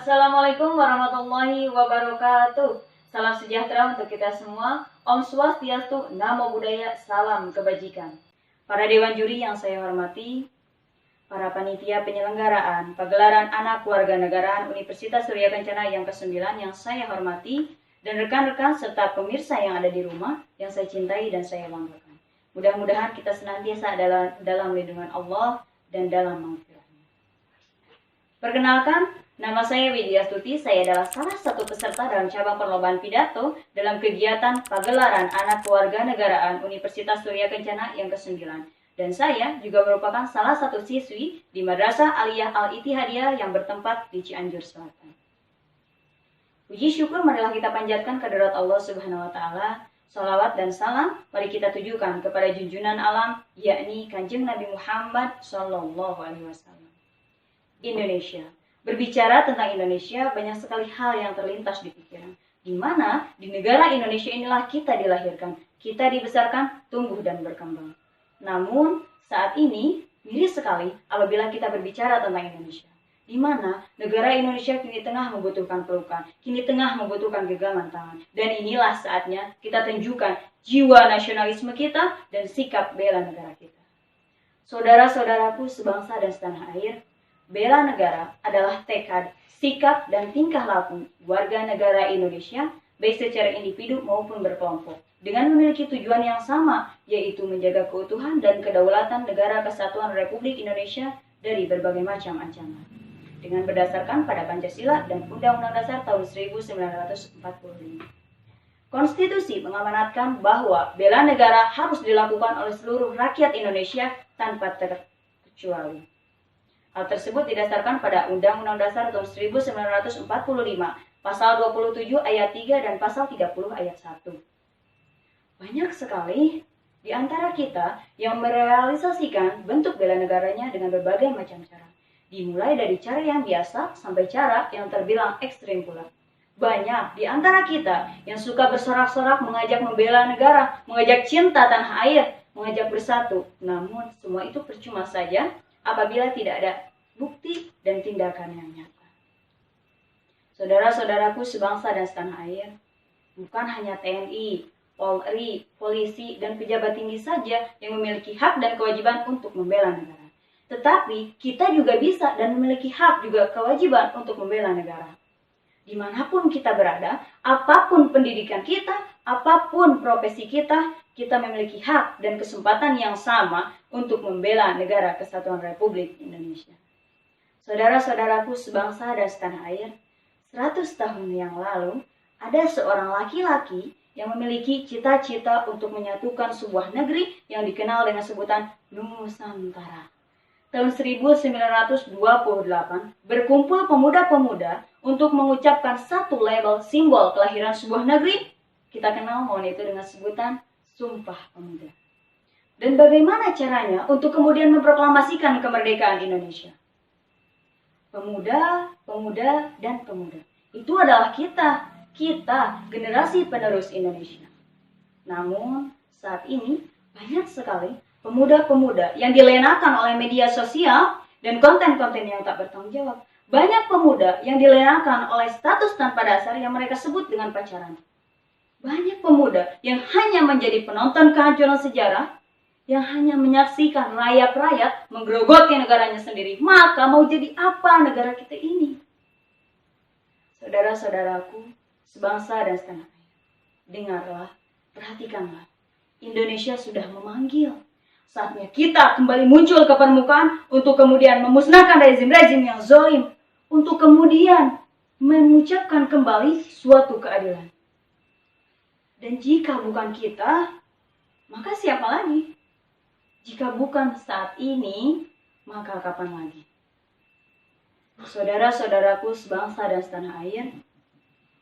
Assalamualaikum warahmatullahi wabarakatuh. Salam sejahtera untuk kita semua. Om Swastiastu, Namo Buddhaya, salam kebajikan. Para dewan juri yang saya hormati, para panitia penyelenggaraan pagelaran anak kewarganegaraan Universitas Surya Kencana yang ke-9 yang saya hormati, dan rekan-rekan serta pemirsa yang ada di rumah yang saya cintai dan saya banggakan. Mudah-mudahan kita senantiasa dalam lindungan Allah dan dalam maghfirah-Nya. Perkenalkan, nama saya Widya Stuti. Saya adalah salah satu peserta dalam cabang perlombaan pidato dalam kegiatan pagelaran anak kewarganegaraan Universitas Surya Kencana yang ke-9. Dan saya juga merupakan salah satu siswi di Madrasah Aliyah Al-Ittihadiyah yang bertempat di Cianjur Selatan. Puji syukur marilah kita panjatkan kehadirat Allah Subhanahu wa taala. Salawat dan salam mari kita tujukan kepada junjungan alam, yakni Kanjeng Nabi Muhammad sallallahu alaihi wasallam. Indonesia. Berbicara tentang Indonesia, banyak sekali hal yang terlintas di pikiran. Di mana di negara Indonesia inilah kita dilahirkan, kita dibesarkan, tumbuh dan berkembang. Namun, saat ini miris sekali apabila kita berbicara tentang Indonesia. Di mana negara Indonesia kini tengah membutuhkan pelukan, kini tengah membutuhkan genggaman tangan. Dan inilah saatnya kita tunjukkan jiwa nasionalisme kita dan sikap bela negara kita. Saudara-saudaraku sebangsa dan setanah air, bela negara adalah tekad, sikap, dan tingkah laku warga negara Indonesia, baik secara individu maupun berkelompok, dengan memiliki tujuan yang sama, yaitu menjaga keutuhan dan kedaulatan negara kesatuan Republik Indonesia dari berbagai macam ancaman. Dengan berdasarkan pada Pancasila dan Undang-Undang Dasar tahun 1945. Konstitusi mengamanatkan bahwa bela negara harus dilakukan oleh seluruh rakyat Indonesia tanpa terkecuali. Hal tersebut didasarkan pada Undang-Undang Dasar tahun 1945, Pasal 27 ayat 3 dan Pasal 30 ayat 1. Banyak sekali di antara kita yang merealisasikan bentuk bela negaranya dengan berbagai macam cara. Dimulai dari cara yang biasa sampai cara yang terbilang ekstrim pula. Banyak di antara kita yang suka bersorak-sorak mengajak membela negara, mengajak cinta tanah air, mengajak bersatu. Namun semua itu percuma saja apabila tidak ada bukti dan tindakan yang nyata. Saudara-saudaraku sebangsa dan setanah air, bukan hanya TNI, Polri, polisi, dan pejabat tinggi saja yang memiliki hak dan kewajiban untuk membela negara. Tetapi kita juga bisa dan memiliki hak juga kewajiban untuk membela negara. Dimanapun kita berada, apapun pendidikan kita, apapun profesi kita, kita memiliki hak dan kesempatan yang sama untuk membela negara kesatuan Republik Indonesia. Saudara-saudaraku sebangsa dan setanah air, 100 tahun yang lalu, ada seorang laki-laki yang memiliki cita-cita untuk menyatukan sebuah negeri yang dikenal dengan sebutan Nusantara. Tahun 1928, berkumpul pemuda-pemuda untuk mengucapkan satu label simbol kelahiran sebuah negeri. Kita kenal mohon itu dengan sebutan Sumpah Pemuda. Dan bagaimana caranya untuk kemudian memproklamasikan kemerdekaan Indonesia? Pemuda, pemuda, dan pemuda. Itu adalah kita generasi penerus Indonesia. Namun, saat ini banyak sekali pemuda-pemuda yang dilenakan oleh media sosial dan konten-konten yang tak bertanggung jawab. Banyak pemuda yang dilenakan oleh status tanpa dasar yang mereka sebut dengan pacaran. Banyak pemuda yang hanya menjadi penonton kehancuran sejarah, yang hanya menyaksikan rakyat-rakyat menggerogoti negaranya sendiri. Maka mau jadi apa negara kita ini? Saudara-saudaraku, sebangsa dan setanah air, dengarlah, perhatikanlah. Indonesia sudah memanggil. Saatnya kita kembali muncul ke permukaan untuk kemudian memusnahkan rezim-rezim yang zalim, untuk kemudian mengucapkan kembali suatu keadilan. Dan jika bukan kita, maka siapa lagi? Jika bukan saat ini, maka kapan lagi? Saudara-saudaraku sebangsa dan setanah air,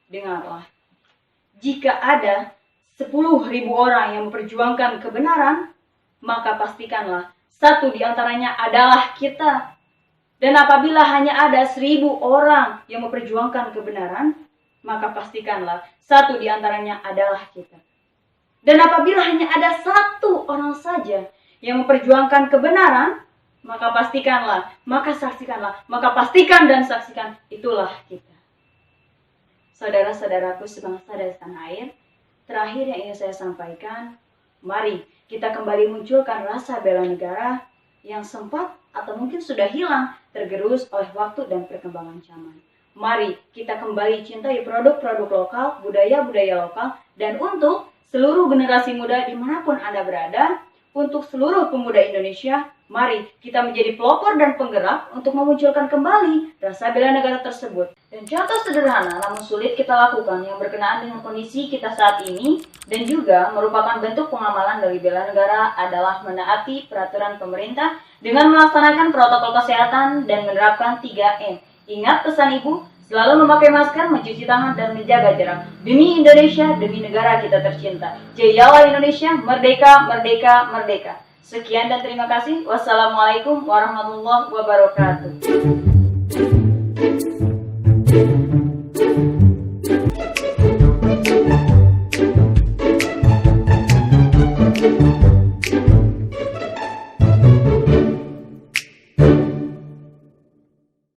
dengarlah. Jika ada 10.000 orang yang memperjuangkan kebenaran, maka pastikanlah satu di antaranya adalah kita. Dan apabila hanya ada 1.000 orang yang memperjuangkan kebenaran, maka pastikanlah satu di antaranya adalah kita. Dan apabila hanya ada satu orang saja yang memperjuangkan kebenaran, maka pastikanlah, maka saksikanlah, maka pastikan dan saksikan, itulah kita. Saudara-saudaraku sebangsa dan setanah air, terakhir yang ingin saya sampaikan, mari kita kembali munculkan rasa bela negara yang sempat atau mungkin sudah hilang tergerus oleh waktu dan perkembangan zaman. Mari kita kembali cintai produk-produk lokal, budaya-budaya lokal, dan untuk seluruh generasi muda dimanapun Anda berada, untuk seluruh pemuda Indonesia, mari kita menjadi pelopor dan penggerak untuk memunculkan kembali rasa bela negara tersebut. Dan contoh sederhana namun sulit kita lakukan yang berkenaan dengan kondisi kita saat ini dan juga merupakan bentuk pengamalan dari bela negara adalah menaati peraturan pemerintah dengan melaksanakan protokol kesehatan dan menerapkan 3M. Ingat pesan Ibu, selalu memakai masker, mencuci tangan, dan menjaga jarak. Demi Indonesia, demi negara kita tercinta. Jayalah Indonesia, merdeka, merdeka, merdeka. Sekian dan terima kasih. Wassalamualaikum warahmatullahi wabarakatuh.